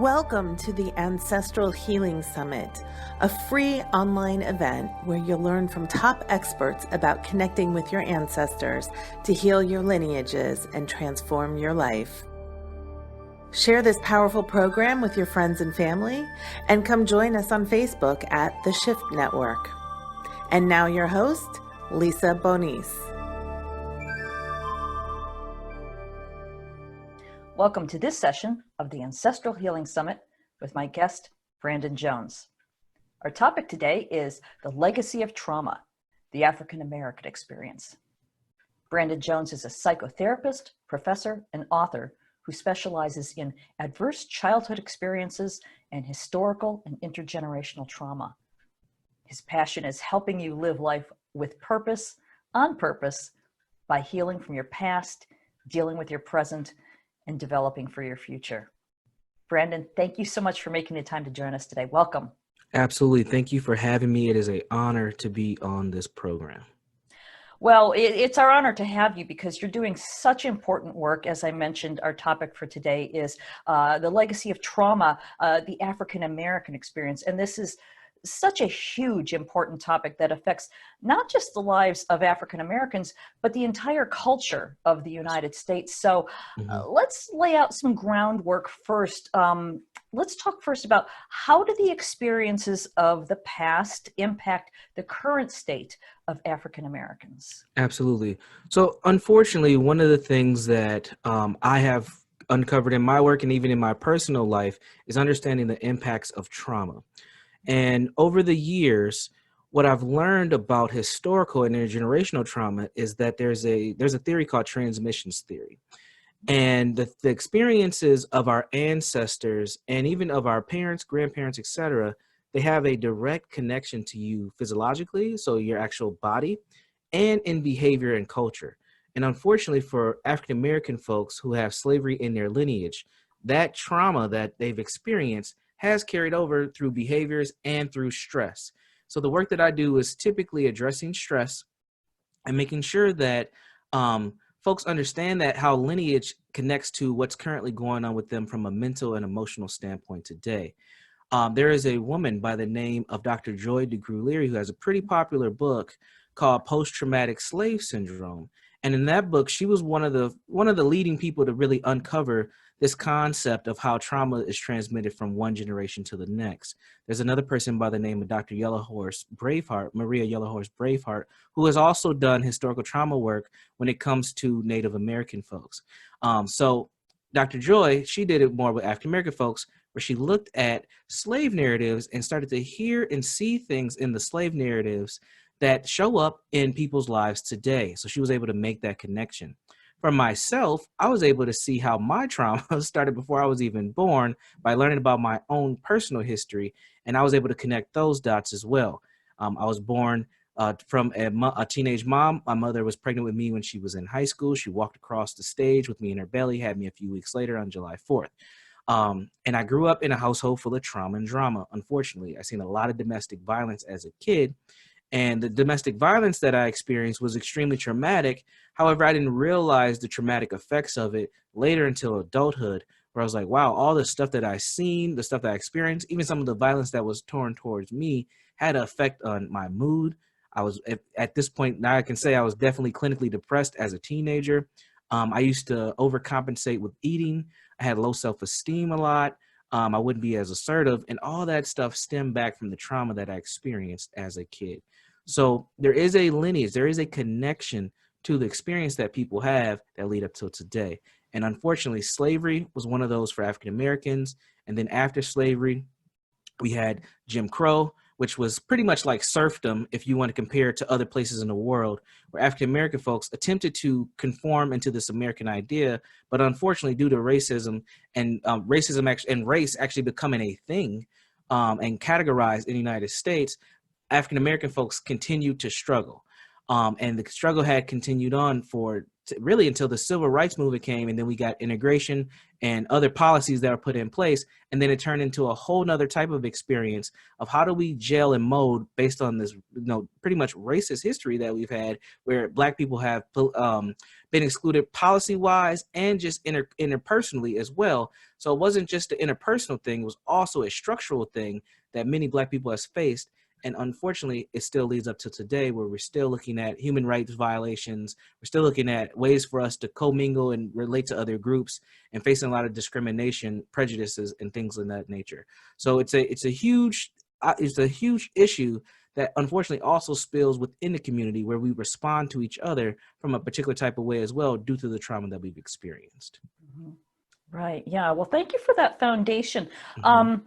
Welcome to the Ancestral Healing Summit, a free online event where you'll learn from top experts about connecting with your ancestors to heal your lineages and transform your life. Share this powerful program with your friends and family, and come join us on Facebook at The Shift Network. And now your host, Lisa Bonis. Welcome to this session of the Ancestral Healing Summit with my guest, Brandon Jones. Our topic today is the legacy of trauma, the African American experience. Brandon Jones is a psychotherapist, professor, and author who specializes in adverse childhood experiences and historical and intergenerational trauma. His passion is helping you live life with purpose, on purpose, by healing from your past, dealing with your present, and developing for your future. Brandon, thank you so much for making the time to join us today. Welcome. Absolutely. Thank you for having me. It is an honor to be on this program. Well, it's our honor to have you because you're doing such important work. As I mentioned, our topic for today is the legacy of trauma, the African American experience. And this is such a huge, important topic that affects not just the lives of African Americans, but the entire culture of the United States. So let's lay out some groundwork first. Let's talk first about how do the experiences of the past impact the current state of African Americans? Absolutely. So unfortunately, one of the things that I have uncovered in my work and even in my personal life is understanding the impacts of trauma. And over the years, what I've learned about historical and intergenerational trauma is that there's a theory called transmissions theory. And the experiences of our ancestors and even of our parents, grandparents, etc., they have a direct connection to you physiologically, so your actual body, and in behavior and culture. And unfortunately for African American folks who have slavery in their lineage, that trauma that they've experienced has carried over through behaviors and through stress. So the work that I do is typically addressing stress and making sure that folks understand that how lineage connects to what's currently going on with them from a mental and emotional standpoint today. There is a woman by the name of Dr. Joy DeGruy-Leary who has a pretty popular book called Post-Traumatic Slave Syndrome. And in that book, she was one of the leading people to really uncover this concept of how trauma is transmitted from one generation to the next. There's another person by the name of Dr. Yellowhorse Braveheart, Maria Yellowhorse Braveheart, who has also done historical trauma work when it comes to Native American folks. So Dr. Joy, she did it more with African American folks, where she looked at slave narratives and started to hear and see things in the slave narratives that show up in people's lives today. So she was able to make that connection. For myself, I was able to see how my trauma started before I was even born by learning about my own personal history, and I was able to connect those dots as well. I was born from a teenage mom. My mother was pregnant with me when she was in high school. She walked across the stage with me in her belly, had me a few weeks later on July 4th. And I grew up in a household full of trauma and drama. Unfortunately, I seen a lot of domestic violence as a kid. And the domestic violence that I experienced was extremely traumatic. However, I didn't realize the traumatic effects of it later until adulthood, where I was like, wow, all the stuff that I seen, the stuff that I experienced, even some of the violence that was torn towards me had an effect on my mood. I was at this point, now I can say I was definitely clinically depressed as a teenager. I used to overcompensate with eating. I had low self-esteem a lot. I wouldn't be as assertive, and all that stuff stemmed back from the trauma that I experienced as a kid. So there is a lineage, there is a connection to the experience that people have that lead up till today. And unfortunately, slavery was one of those for African Americans. And then after slavery, we had Jim Crow, which was pretty much like serfdom, if you want to compare it to other places in the world, where African American folks attempted to conform into this American idea, but unfortunately, due to racism and race actually becoming a thing and categorized in the United States, African American folks continued to struggle. And the struggle had continued on for really until the civil rights movement came, and then we got integration and other policies that were put in place. And then it turned into a whole nother type of experience of how do we gel and mold based on this, pretty much racist history that we've had, where Black people have been excluded policy-wise and just interpersonally as well. So it wasn't just an interpersonal thing, it was also a structural thing that many Black people has faced. And unfortunately, it still leads up to today, where we're still looking at human rights violations. We're still looking at ways for us to commingle and relate to other groups, and facing a lot of discrimination, prejudices, and things of that nature. So it's a huge issue that unfortunately also spills within the community, where we respond to each other from a particular type of way as well, due to the trauma that we've experienced. Right. Yeah. Well, thank you for that foundation. Mm-hmm.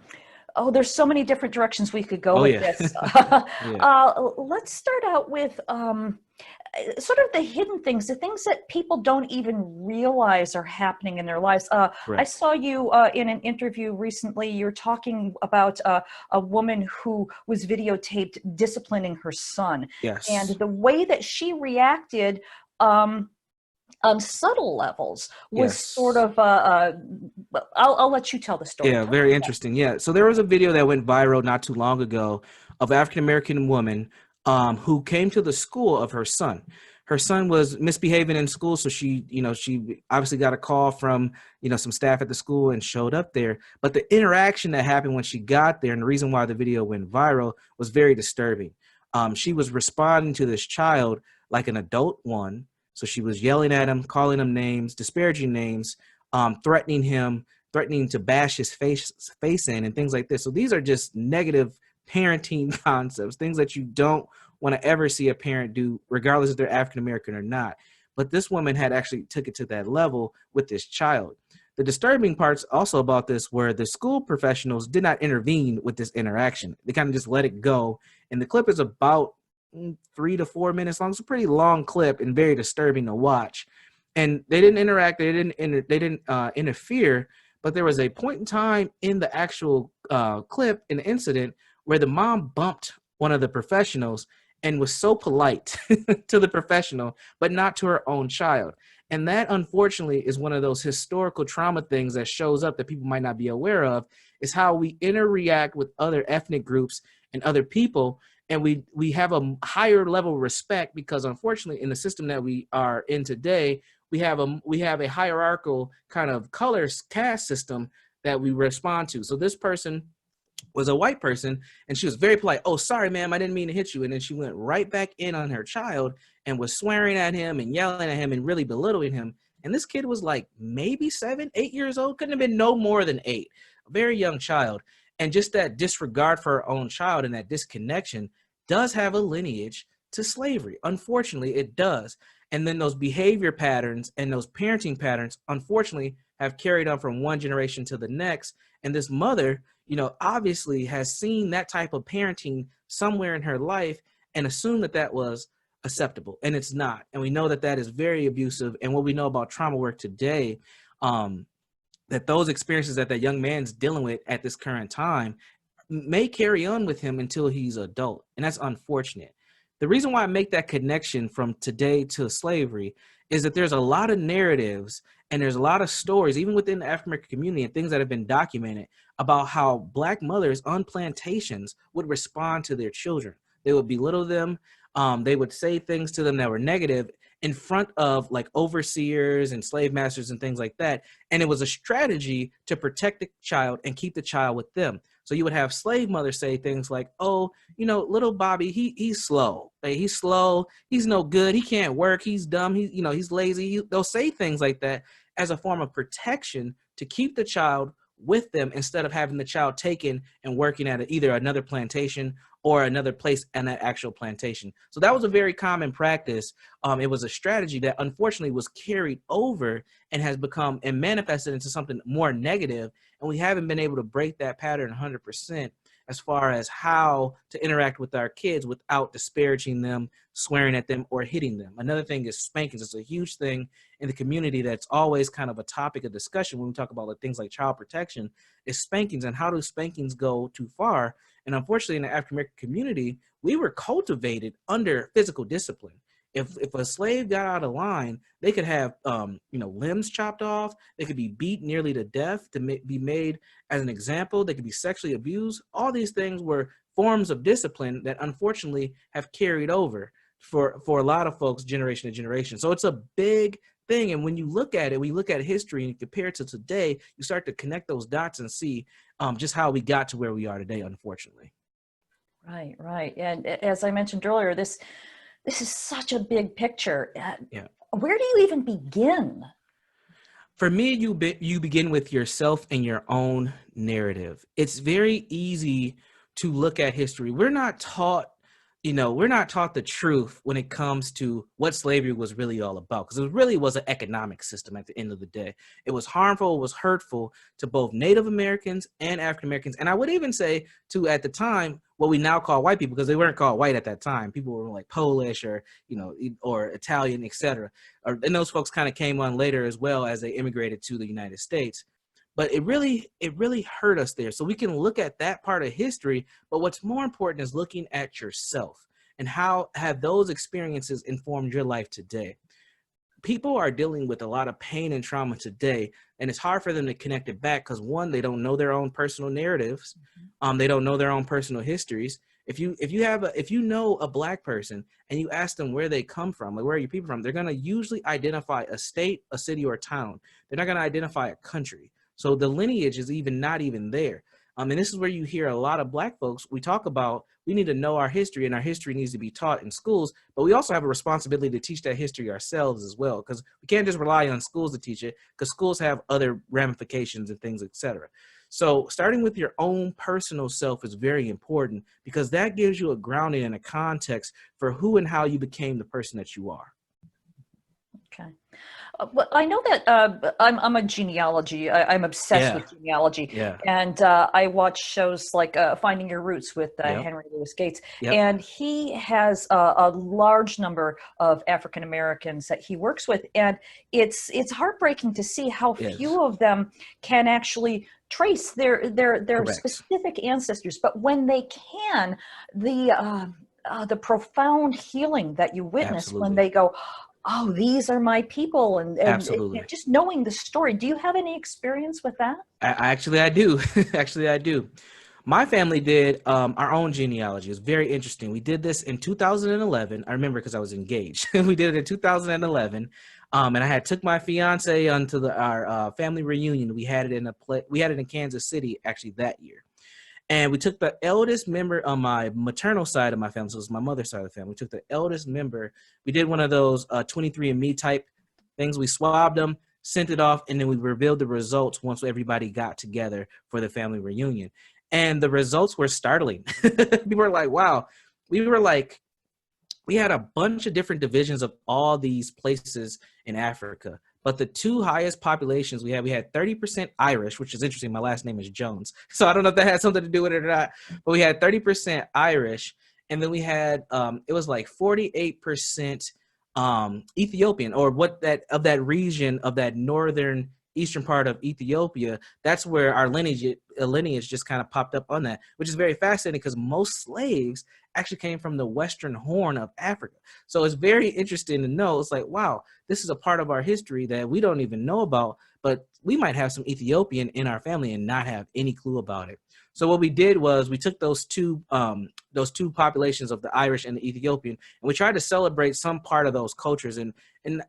There's so many different directions we could go with this. Yeah. Let's start out with sort of the hidden things, the things that people don't even realize are happening in their lives. I saw you in an interview recently. You're talking about a woman who was videotaped disciplining her son. Yes. And the way that she reacted on subtle levels was sort of I'll let you tell the story. Yeah, very interesting. Yeah, so there was a video that went viral not too long ago of an African-American woman who came to the school of her son. Her son was misbehaving in school, so she obviously got a call from some staff at the school and showed up there. But the interaction that happened when she got there, and the reason why the video went viral, was very disturbing. She was responding to this child like an adult one. So she was yelling at him, calling him names, disparaging names, threatening him, threatening to bash his face in, and things like this. So these are just negative parenting concepts, things that you don't want to ever see a parent do, regardless if they're African American or not. But this woman had actually took it to that level with this child. The disturbing parts also about this were the school professionals did not intervene with this interaction. They kind of just let it go. And the clip is about 3 to 4 minutes long. It's a pretty long clip and very disturbing to watch. And they didn't interact. They didn't interfere. But there was a point in time in the actual clip, in the incident, where the mom bumped one of the professionals and was so polite to the professional, but not to her own child. And that, unfortunately, is one of those historical trauma things that shows up that people might not be aware of, is how we interact with other ethnic groups and other people. And we have a higher level of respect because, unfortunately, in the system that we are in today, we have a hierarchical kind of color caste system that we respond to. So this person was a white person, and she was very polite. "Oh, sorry, ma'am, I didn't mean to hit you." And then she went right back in on her child and was swearing at him and yelling at him and really belittling him. And this kid was like maybe 7, 8 years old, couldn't have been no more than 8, a very young child. And just that disregard for her own child and that disconnection does have a lineage to slavery. Unfortunately, it does. And then those behavior patterns and those parenting patterns, unfortunately, have carried on from one generation to the next. And this mother, obviously has seen that type of parenting somewhere in her life and assumed that that was acceptable. And it's not. And we know that that is very abusive. And what we know about trauma work today, that those experiences that young man's dealing with at this current time may carry on with him until he's adult. And that's unfortunate. The reason why I make that connection from today to slavery is that there's a lot of narratives and there's a lot of stories, even within the African American community, and things that have been documented about how Black mothers on plantations would respond to their children. They would belittle them. They would say things to them that were negative in front of like overseers and slave masters and things like that. And it was a strategy to protect the child and keep the child with them. So you would have slave mothers say things like, "Oh, little Bobby, he's slow. He's slow. He's no good. He can't work. He's dumb. He's lazy." They'll say things like that as a form of protection to keep the child with them instead of having the child taken and working at either another plantation or another place in that actual plantation. So that was a very common practice. It was a strategy that unfortunately was carried over and has become and manifested into something more negative. And we haven't been able to break that pattern 100% as far as how to interact with our kids without disparaging them, swearing at them, or hitting them. Another thing is spankings. It's a huge thing in the community that's always kind of a topic of discussion when we talk about things like child protection, is spankings and how do spankings go too far. And unfortunately, in the African American community, we were cultivated under physical discipline. If a slave got out of line, they could have limbs chopped off. They could be beat nearly to death to be made as an example. They could be sexually abused. All these things were forms of discipline that unfortunately have carried over for a lot of folks generation to generation. So it's a big thing. And when you look at it, when you look at history and you compare it to today, you start to connect those dots and see just how we got to where we are today, unfortunately. Right, right. And as I mentioned earlier, this is such a big picture. Yeah. Where do you even begin? For me, you begin with yourself and your own narrative. It's very easy to look at history. We're not taught the truth when it comes to what slavery was really all about, because it really was an economic system at the end of the day. It was harmful, it was hurtful to both Native Americans and African Americans. And I would even say to, at the time, what we now call white people, because they weren't called white at that time. People were like Polish or Italian, etc. And those folks kind of came on later as well as they immigrated to the United States. But it really hurt us there. So we can look at that part of history, but what's more important is looking at yourself and how have those experiences informed your life today. People are dealing with a lot of pain and trauma today, and it's hard for them to connect it back because, one, they don't know their own personal narratives. They don't know their own personal histories. If you know a Black person and you ask them where they come from, like where are your people from, they're going to usually identify a state, a city, or a town. They're not going to identify a country. So the lineage is not even there. And this is where you hear a lot of Black folks, we talk about, we need to know our history and our history needs to be taught in schools, but we also have a responsibility to teach that history ourselves as well, because we can't just rely on schools to teach it, because schools have other ramifications and things, etc. So starting with your own personal self is very important, because that gives you a grounding and a context for who and how you became the person that you are. Okay. Well, I know that I'm a genealogy. I'm obsessed with genealogy. Yeah. And I watch shows like Finding Your Roots with Henry Louis Gates. Yep. And he has a large number of African Americans that he works with. And it's heartbreaking to see how few of them can actually trace their specific ancestors. But when they can, the profound healing that you witness when they go, oh, these are my people, and just knowing the story. Do you have any experience with that? I do. Actually, I do. My family did our own genealogy. It's very interesting. We did this in 2011. I remember because I was engaged. We did it in 2011, and I had took my fiance onto our family reunion. We had it in Kansas City actually that year. And we took the eldest member on my maternal side of my family, so it was my mother's side of the family. We took the eldest member. We did one of those 23andMe type things. We swabbed them, sent it off, and then we revealed the results once everybody got together for the family reunion. And the results were startling. We were like, wow. We had a bunch of different divisions of all these places in Africa. But the two highest populations we had 30% Irish, which is interesting. My last name is Jones. So I don't know if that had something to do with it or not, but we had 30% Irish. And then we had, it was like 48% Ethiopian, or of that region of that northern eastern part of Ethiopia. That's where our lineage just kind of popped up on that, which is very fascinating because most slaves actually came from the western horn of Africa. So it's very interesting to know. It's like, wow, this is a part of our history that we don't even know about, but we might have some Ethiopian in our family and not have any clue about it. So what we did was we took those two populations of the Irish and the Ethiopian, and we tried to celebrate some part of those cultures and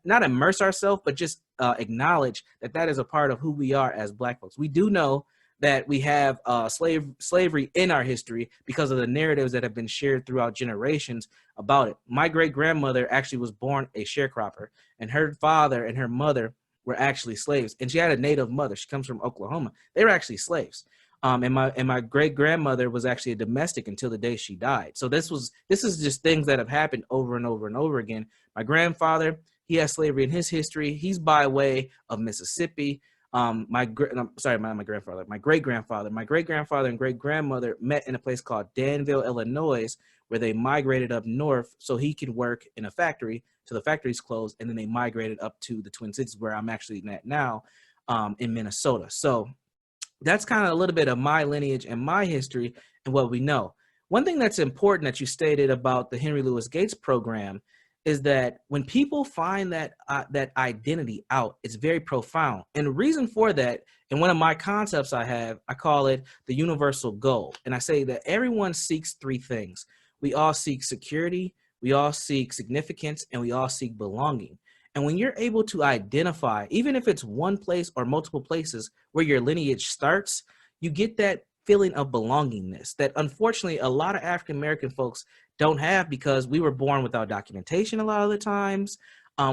not immerse ourselves, but just acknowledge that is a part of who we are as Black folks. We do know that we have slavery in our history because of the narratives that have been shared throughout generations about it. My great-grandmother actually was born a sharecropper, and her father and her mother were actually slaves. And she had a native mother. She comes from Oklahoma. They were actually slaves. And my great-grandmother was actually a domestic until the day she died. So this is just things that have happened over and over and over again. My grandfather, he has slavery in his history. He's by way of Mississippi. My great-grandfather and great-grandmother met in a place called Danville, Illinois, where they migrated up north so he could work in a factory till the factory's closed, and then they migrated up to the Twin Cities, where I'm actually at now, in Minnesota. So that's kind of a little bit of my lineage and my history and what we know. One thing that's important that you stated about the Henry Louis Gates program is that when people find that that identity out, it's very profound. And the reason for that, and one of my concepts I call it the universal goal. And I say that everyone seeks three things. We all seek security, we all seek significance, and we all seek belonging. And when you're able to identify, even if it's one place or multiple places where your lineage starts, you get that feeling of belongingness that unfortunately a lot of African American folks don't have, because we were born without documentation a lot of the times.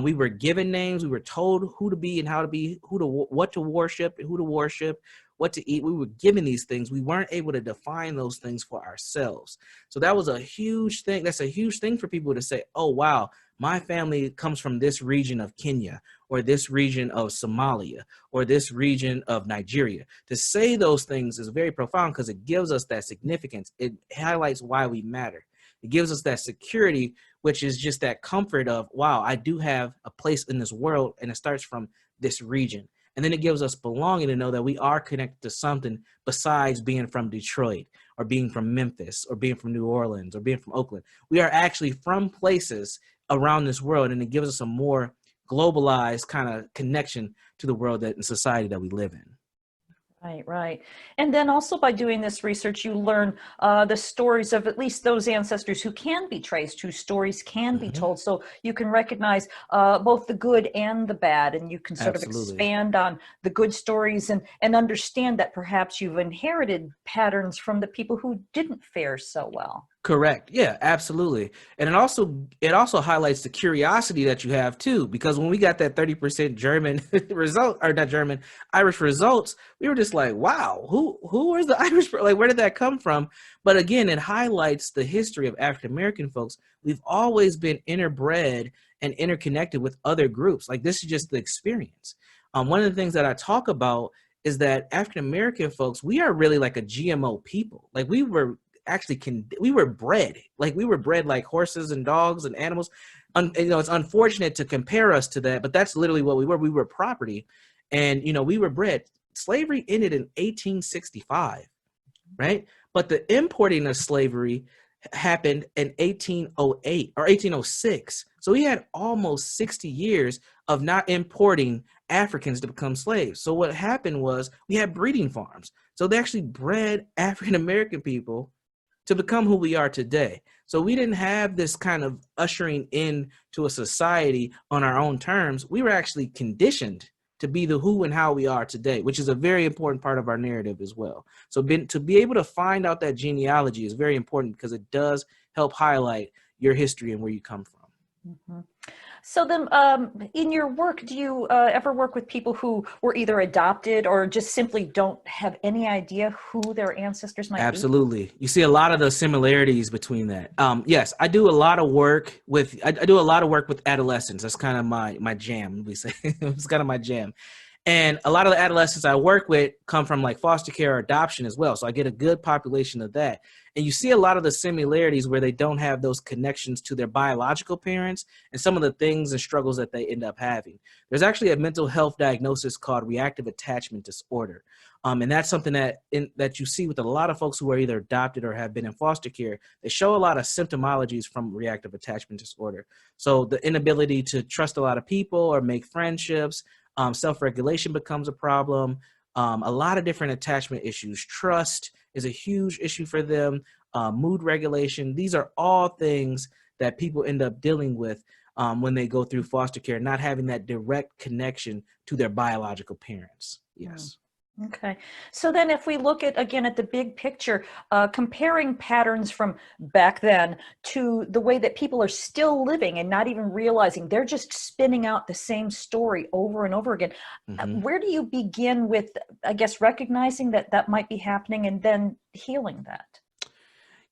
We were given names, we were told who to be and how to be, what to worship, who to worship, what to eat. We were given these things. We weren't able to define those things for ourselves. So that was a huge thing. That's a huge thing for people to say, oh, wow, my family comes from this region of Kenya, or this region of Somalia, or this region of Nigeria. To say those things is very profound because it gives us that significance. It highlights why we matter. It gives us that security, which is just that comfort of, wow, I do have a place in this world, and it starts from this region. And then it gives us belonging to know that we are connected to something besides being from Detroit, or being from Memphis, or being from New Orleans, or being from Oakland. We are actually from places around this world, and it gives us a more globalized kind of connection to the world and society that we live in. Right, right. And then also by doing this research, you learn the stories of at least those ancestors who can be traced, whose stories can be told. So you can recognize both the good and the bad, and you can sort of expand on the good stories and understand that perhaps you've inherited patterns from the people who didn't fare so well. Correct. Yeah, absolutely. And it also highlights the curiosity that you have too, because when we got that 30% German result, or not German, Irish results, we were just like, wow, who is the Irish? Like, where did that come from? But again, it highlights the history of African American folks. We've always been interbred and interconnected with other groups. Like, this is just the experience. One of the things that I talk about is that African American folks, we are really like a GMO people. Like, we were bred like horses and dogs and animals. It's unfortunate to compare us to that, but that's literally what we were. We were property, and we were bred. Slavery ended in 1865, right? But the importing of slavery happened in 1808 or 1806. So we had almost 60 years of not importing Africans to become slaves. So what happened was we had breeding farms. So they actually bred African American people to become who we are today. So we didn't have this kind of ushering in to a society on our own terms. We were actually conditioned to be the who and how we are today, which is a very important part of our narrative as well. So to be able to find out that genealogy is very important, because it does help highlight your history and where you come from. Mm-hmm. So then in your work, do you ever work with people who were either adopted or just simply don't have any idea who their ancestors might be? Absolutely. You see a lot of the similarities between that. Yes, I do a lot of work with, I do a lot of work with adolescents. That's kind of my jam, we say. It's kind of my jam. And a lot of the adolescents I work with come from like foster care or adoption as well. So I get a good population of that. And you see a lot of the similarities where they don't have those connections to their biological parents and some of the things and struggles that they end up having. There's actually a mental health diagnosis called reactive attachment disorder. And that's something that you see with a lot of folks who are either adopted or have been in foster care. They show a lot of symptomologies from reactive attachment disorder. So the inability to trust a lot of people or make friendships, self-regulation becomes a problem. A lot of different attachment issues. Trust is a huge issue for them. Mood regulation. These are all things that people end up dealing with when they go through foster care, not having that direct connection to their biological parents. Yes. Okay. So then if we look at the big picture, comparing patterns from back then to the way that people are still living and not even realizing, they're just spinning out the same story over and over again. Where do you begin with, I guess, recognizing that might be happening and then healing that?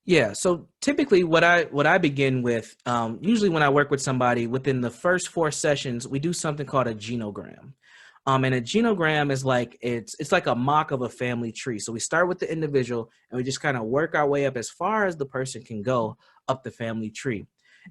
Yeah. So typically what I begin with, usually when I work with somebody, within the first 4 sessions, we do something called a genogram. And a genogram is like, it's like a mock of a family tree. So we start with the individual and we just kind of work our way up as far as the person can go up the family tree.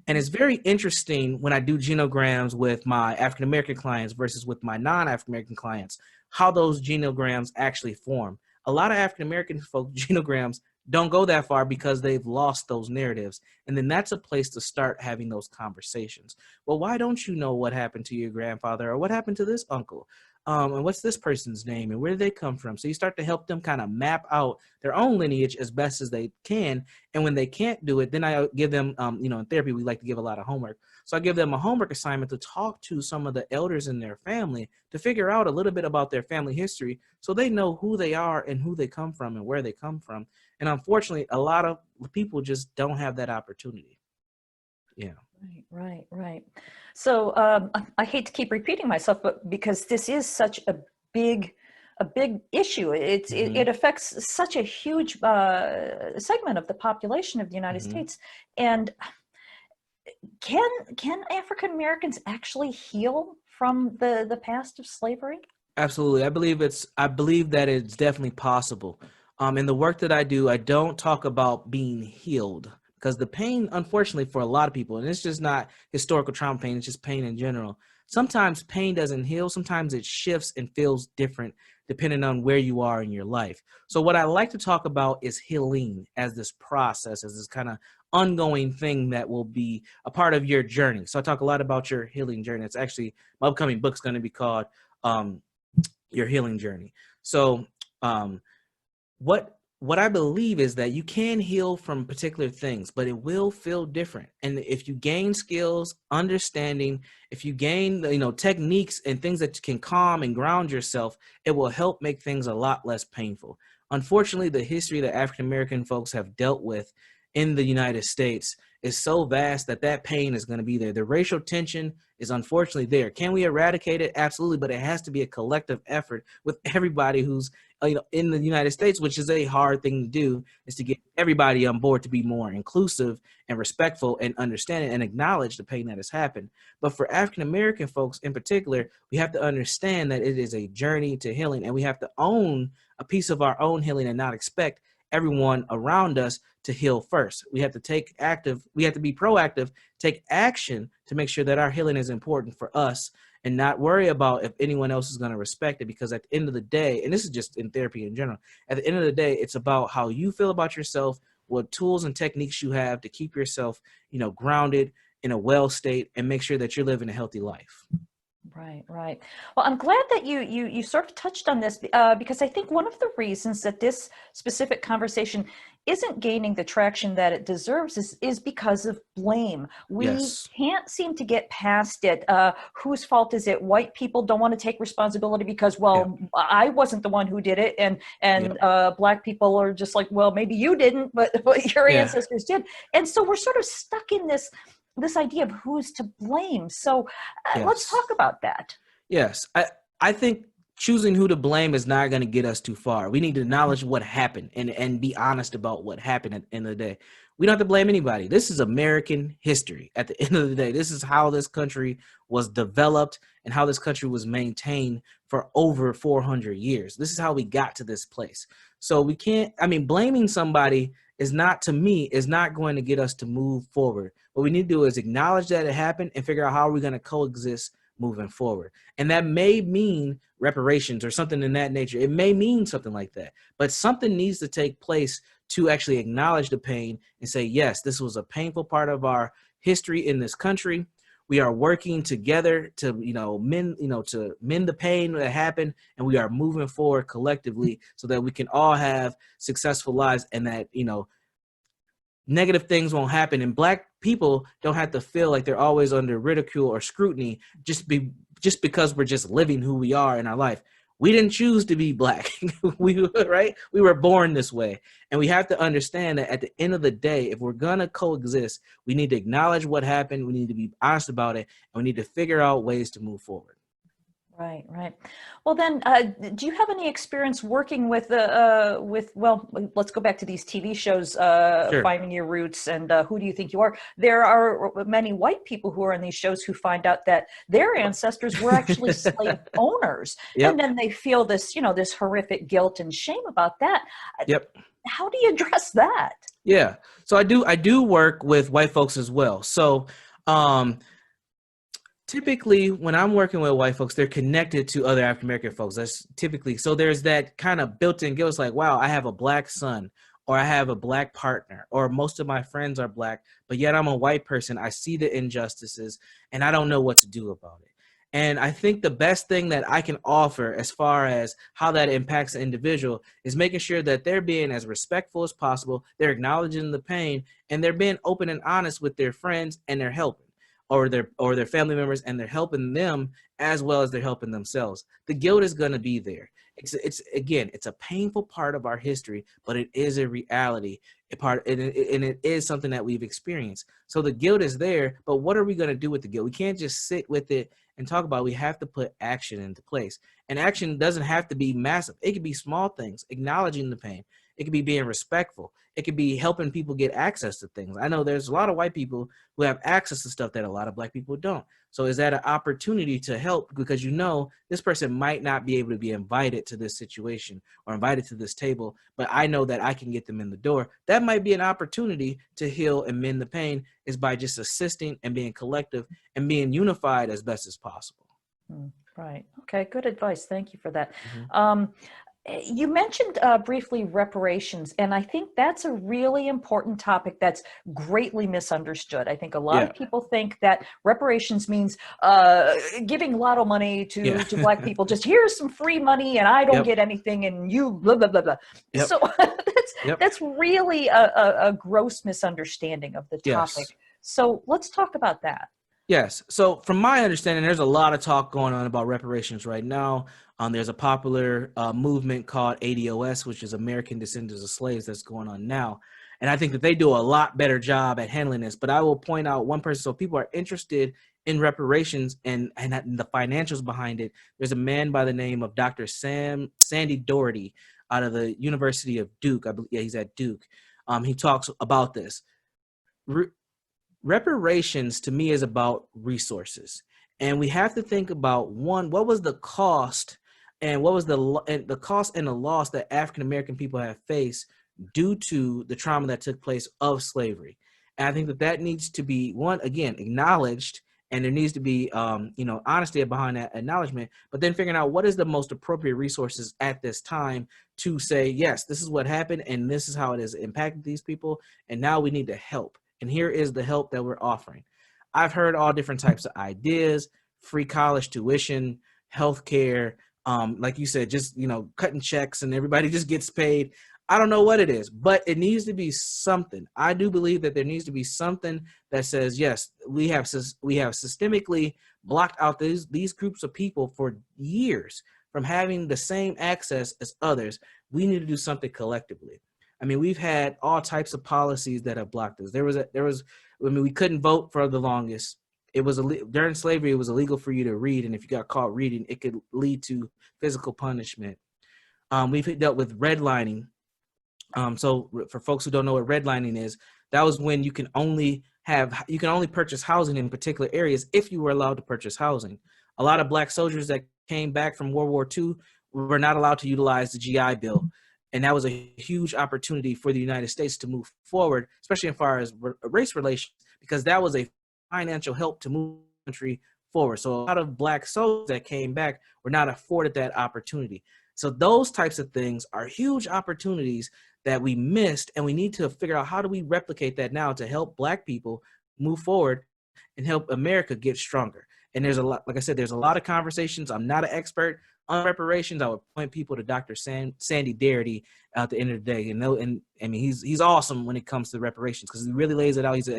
And it's very interesting when I do genograms with my African-American clients versus with my non-African-American clients, how those genograms actually form. A lot of African-American folk genograms don't go that far because they've lost those narratives. And then that's a place to start having those conversations. Well, why don't you know what happened to your grandfather, or what happened to this uncle? And what's this person's name, and where did they come from? So you start to help them kind of map out their own lineage as best as they can. And when they can't do it, then I give them, in therapy, we like to give a lot of homework. So I give them a homework assignment to talk to some of the elders in their family to figure out a little bit about their family history, so they know who they are and who they come from and where they come from. And unfortunately, a lot of people just don't have that opportunity. Yeah. Right. So I hate to keep repeating myself, but because this is such a big issue, it affects such a huge segment of the population of the United States. And can African Americans actually heal from the past of slavery? Absolutely. I believe that it's definitely possible. In the work that I do, I don't talk about being healed, because the pain, unfortunately, for a lot of people, and it's just not historical trauma pain, it's just pain in general. Sometimes pain doesn't heal. Sometimes it shifts and feels different depending on where you are in your life. So what I like to talk about is healing as this process, as this kind of ongoing thing that will be a part of your journey. So I talk a lot about your healing journey. It's actually, my upcoming book's going to be called Your Healing Journey. So what I believe is that you can heal from particular things, but it will feel different. And if you gain skills, understanding, if you gain, techniques and things that can calm and ground yourself, it will help make things a lot less painful. Unfortunately, the history that African American folks have dealt with in the United States is so vast that pain is going to be there. The racial tension is unfortunately there. Can we eradicate it? Absolutely, but it has to be a collective effort with everybody who's in the United States, which is a hard thing to do, is to get everybody on board to be more inclusive and respectful and understanding and acknowledge the pain that has happened. But for African American folks in particular, we have to understand that it is a journey to healing, and we have to own a piece of our own healing and not expect everyone around us to heal first. We have to be proactive, take action to make sure that our healing is important for us, and not worry about if anyone else is going to respect it. Because at the end of the day, and this is just in therapy in general, at the end of the day, it's about how you feel about yourself, what tools and techniques you have to keep yourself, grounded in a well state, and make sure that you're living a healthy life. Right. Well, I'm glad that you sort of touched on this because I think one of the reasons that this specific conversation isn't gaining the traction that it deserves is because of blame. We can't seem to get past it. Whose fault is it? White people don't want to take responsibility because, I wasn't the one who did it, and Black people are just like, well, maybe you didn't, but your ancestors did, and so we're sort of stuck in this idea of who's to blame. So let's talk about that. Yes. I think choosing who to blame is not going to get us too far. We need to acknowledge what happened and be honest about what happened at the end of the day. We don't have to blame anybody. This is American history. At the end of the day, this is how this country was developed and how this country was maintained for over 400 years. This is how we got to this place. So we can't, blaming somebody is not going to get us to move forward. What we need to do is acknowledge that it happened and figure out how we're going to coexist moving forward. And that may mean reparations or something in that nature. It may mean something like that, but something needs to take place to actually acknowledge the pain and say, yes, this was a painful part of our history in this country. We are working together to, mend the pain that happened, and we are moving forward collectively so that we can all have successful lives, and that, negative things won't happen. And Black people don't have to feel like they're always under ridicule or scrutiny just because we're just living who we are in our life. We didn't choose to be Black. We were born this way. And we have to understand that at the end of the day, if we're going to coexist, we need to acknowledge what happened. We need to be honest about it. And we need to figure out ways to move forward. Right. Well, then, do you have any experience working with, let's go back to these TV shows, Sure. Finding Your Roots and Who Do You Think You Are? There are many white people who are in these shows who find out that their ancestors were actually slave owners. Yep. And then they feel this, this horrific guilt and shame about that. Yep. How do you address that? Yeah. So I do work with white folks as well. So, typically, when I'm working with white folks, they're connected to other African American folks. That's typically, so there's that kind of built-in guilt. It's like, wow, I have a Black son, or I have a Black partner, or most of my friends are Black, but yet I'm a white person. I see the injustices and I don't know what to do about it. And I think the best thing that I can offer as far as how that impacts the individual is making sure that they're being as respectful as possible, they're acknowledging the pain, and they're being open and honest with their friends, and they're helping, or their family members, and they're helping them as well as they're helping themselves. The guilt is going to be there. It's a painful part of our history, but it is a reality, and it is something that we've experienced. So the guilt is there, but what are we going to do with the guilt? We can't just sit with it and talk about it. We have to put action into place. And action doesn't have to be massive. It could be small things, acknowledging the pain. It could be being respectful. It could be helping people get access to things. I know there's a lot of white people who have access to stuff that a lot of Black people don't. So is that an opportunity to help? Because you know this person might not be able to be invited to this situation or invited to this table, but I know that I can get them in the door. That might be an opportunity to heal and mend the pain, is by just assisting and being collective and being unified as best as possible. Right. Okay. Good advice. Thank you for that. Mm-hmm. You mentioned briefly reparations, and I think that's a really important topic that's greatly misunderstood. I think a lot of people think that reparations means giving a lot of money to Black people. Just here's some free money, and I don't get anything, and you blah blah blah blah. So that's really a gross misunderstanding of the topic. Yes. So let's talk about that. Yes. So from my understanding, there's a lot of talk going on about reparations right now. There's a popular movement called ADOS, which is American Descendants of Slaves, that's going on now. And I think that they do a lot better job at handling this. But I will point out one person. So people are interested in reparations and the financials behind it. There's a man by the name of Dr. Sandy Doherty out of the University of Duke. I believe, he's at Duke. He talks about this. Reparations to me is about resources, and we have to think about, one, what was the cost, and what was the cost and the loss that African American people have faced due to the trauma that took place of slavery. And I think that needs to be, one, again, acknowledged, and there needs to be honesty behind that acknowledgement, but then figuring out what is the most appropriate resources at this time to say, yes, this is what happened and this is how it has impacted these people, and now we need to help. And here is the help that we're offering. I've heard all different types of ideas: free college tuition, healthcare, like you said, just, cutting checks and everybody just gets paid. I don't know what it is, but it needs to be something. I do believe that there needs to be something that says, yes, we have systemically blocked out these groups of people for years from having the same access as others. We need to do something collectively. I mean, we've had all types of policies that have blocked us. We couldn't vote for the longest. During slavery, it was illegal for you to read, and if you got caught reading, it could lead to physical punishment. We've dealt with redlining. So for folks who don't know what redlining is, that was when you can only purchase housing in particular areas if you were allowed to purchase housing. A lot of Black soldiers that came back from World War II were not allowed to utilize the GI Bill. And that was a huge opportunity for the United States to move forward, especially as far as race relations, because that was a financial help to move the country forward. So a lot of Black soldiers that came back were not afforded that opportunity. So those types of things are huge opportunities that we missed, and we need to figure out, how do we replicate that now to help Black people move forward and help America get stronger. And there's a lot, like I said, there's a lot of conversations. I'm not an expert on reparations. I would point people to Dr. Sandy Doherty at the end of the day. And I mean, he's awesome when it comes to reparations, because he really lays it out. He's an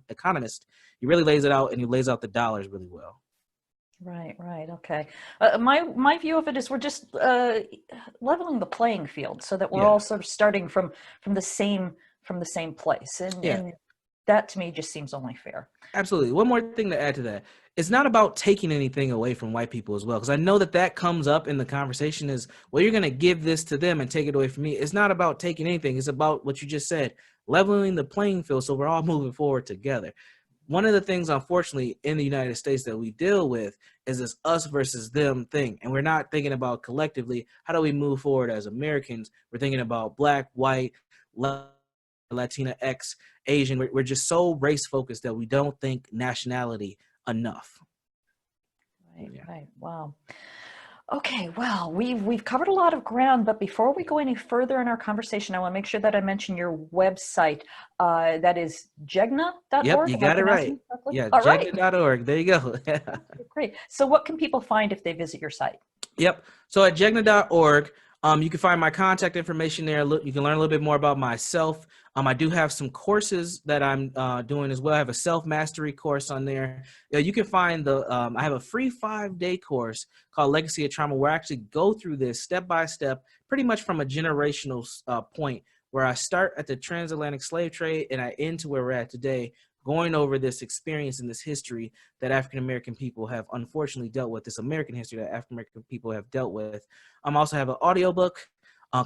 economist. He really lays it out, and he lays out the dollars really well. Right. Okay. My view of it is we're just leveling the playing field so that we're all sort of starting from the same place. And that to me just seems only fair. Absolutely. One more thing to add to that. It's not about taking anything away from white people as well, because I know that comes up in the conversation is, well, you're going to give this to them and take it away from me. It's not about taking anything. It's about what you just said, leveling the playing field so we're all moving forward together. One of the things, unfortunately, in the United States that we deal with is this us versus them thing. And we're not thinking about collectively, how do we move forward as Americans? We're thinking about Black, white, Latina, X, Asian. We're just so race focused that we don't think nationality enough. Right. Wow. Okay, well, we've covered a lot of ground, but before we go any further in our conversation, I want to make sure that I mention your website. That is Yep, jegna.org. you Am I got it pronouncing right. it correctly? Yeah, All right. jegna.org. There you go. Okay, great. So what can people find if they visit your site? Yep. So at jegna.org, you can find my contact information there. Look, you can learn a little bit more about myself. I do have some courses that I'm doing as well. I have a self-mastery course on there. You can find I have a free 5-day course called Legacy of Trauma, where I actually go through this step by step, pretty much from a generational point, where I start at the transatlantic slave trade and I end to where we're at today, going over this experience and this history that African-American people have unfortunately dealt with, this American history that African-American people have dealt with. I also have an audiobook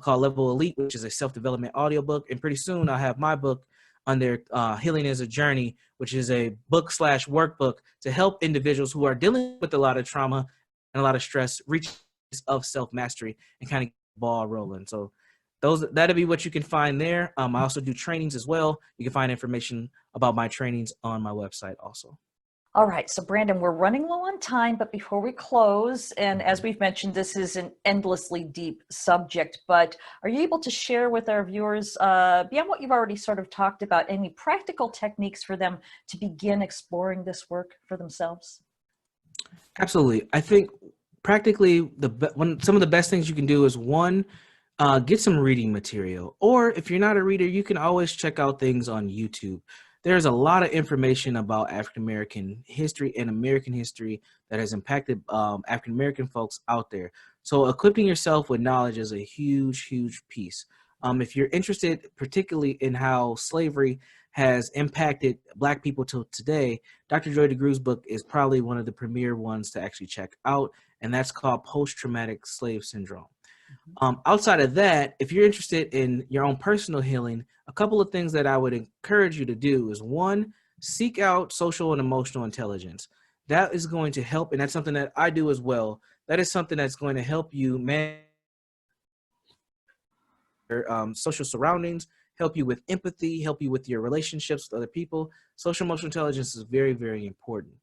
called Level Elite, which is a self-development audiobook. And pretty soon I'll have my book under Healing is a Journey, which is a book/workbook to help individuals who are dealing with a lot of trauma and a lot of stress reach of self-mastery and kind of get the ball rolling. So that'll be what you can find there. I also do trainings as well. You can find information about my trainings on my website also. All right, so Brandon, we're running low on time, but before we close, and as we've mentioned, this is an endlessly deep subject, but are you able to share with our viewers, beyond what you've already sort of talked about, any practical techniques for them to begin exploring this work for themselves? Absolutely. I think practically some of the best things you can do is one, get some reading material, or if you're not a reader, you can always check out things on YouTube. There's a lot of information about African-American history and American history that has impacted African-American folks out there. So equipping yourself with knowledge is a huge, huge piece. If you're interested particularly in how slavery has impacted Black people till today, Dr. Joy DeGrew's book is probably one of the premier ones to actually check out, and that's called Post-Traumatic Slave Syndrome. Outside of that, if you're interested in your own personal healing, a couple of things that I would encourage you to do is one, seek out social and emotional intelligence. That is going to help, and that's something that I do as well. That is something that's going to help you manage your social surroundings, help you with empathy, help you with your relationships with other people. Social emotional intelligence is very, very important.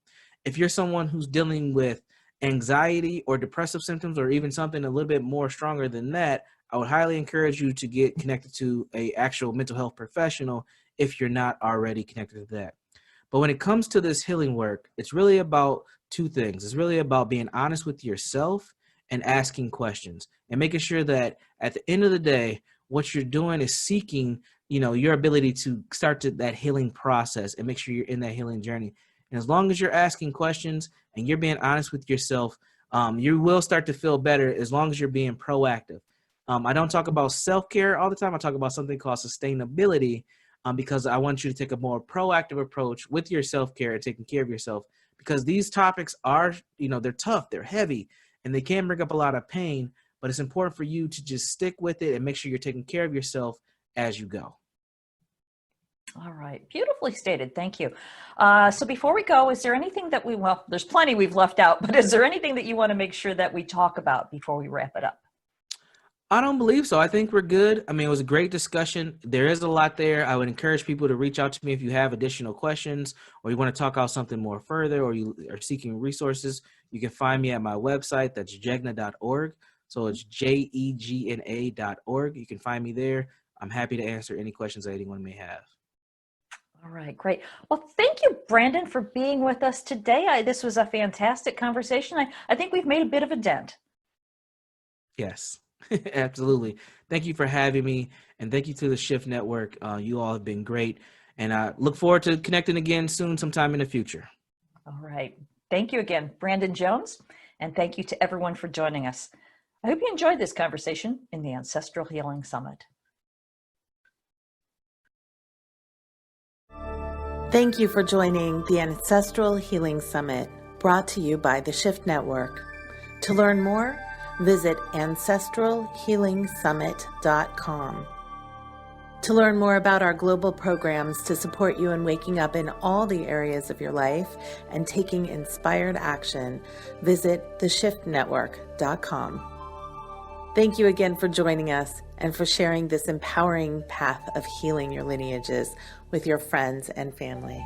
If you're someone who's dealing with anxiety or depressive symptoms, or even something a little bit more stronger than that, I would highly encourage you to get connected to an actual mental health professional if you're not already connected to that. But when it comes to this healing work, it's really about two things. It's really about being honest with yourself and asking questions and making sure that at the end of the day, what you're doing is seeking, your ability to start that healing process and make sure you're in that healing journey. And as long as you're asking questions and you're being honest with yourself, you will start to feel better as long as you're being proactive. I don't talk about self-care all the time. I talk about something called sustainability because I want you to take a more proactive approach with your self-care and taking care of yourself, because these topics are, they're tough, they're heavy, and they can bring up a lot of pain, but it's important for you to just stick with it and make sure you're taking care of yourself as you go. All right, beautifully stated. Thank you. So before we go, is there anything that there's plenty we've left out, but is there anything that you want to make sure that we talk about before we wrap it up? I don't believe so. I think we're good. I mean, it was a great discussion. There is a lot there. I would encourage people to reach out to me if you have additional questions or you want to talk out something more further, or you are seeking resources. You can find me at my website. That's jegna.org. So it's jegna.org. You can find me there. I'm happy to answer any questions that anyone may have. All right, great. Well, thank you, Brandon, for being with us today. This was a fantastic conversation. I think we've made a bit of a dent. Yes, absolutely. Thank you for having me, and thank you to the Shift Network. You all have been great, and I look forward to connecting again soon, sometime in the future. All right. Thank you again, Brandon Jones, and thank you to everyone for joining us. I hope you enjoyed this conversation in the Ancestral Healing Summit. Thank you for joining the Ancestral Healing Summit, brought to you by the Shift Network. To learn more, visit ancestralhealingsummit.com. To learn more about our global programs to support you in waking up in all the areas of your life and taking inspired action, visit theshiftnetwork.com. Thank you again for joining us and for sharing this empowering path of healing your lineages with your friends and family.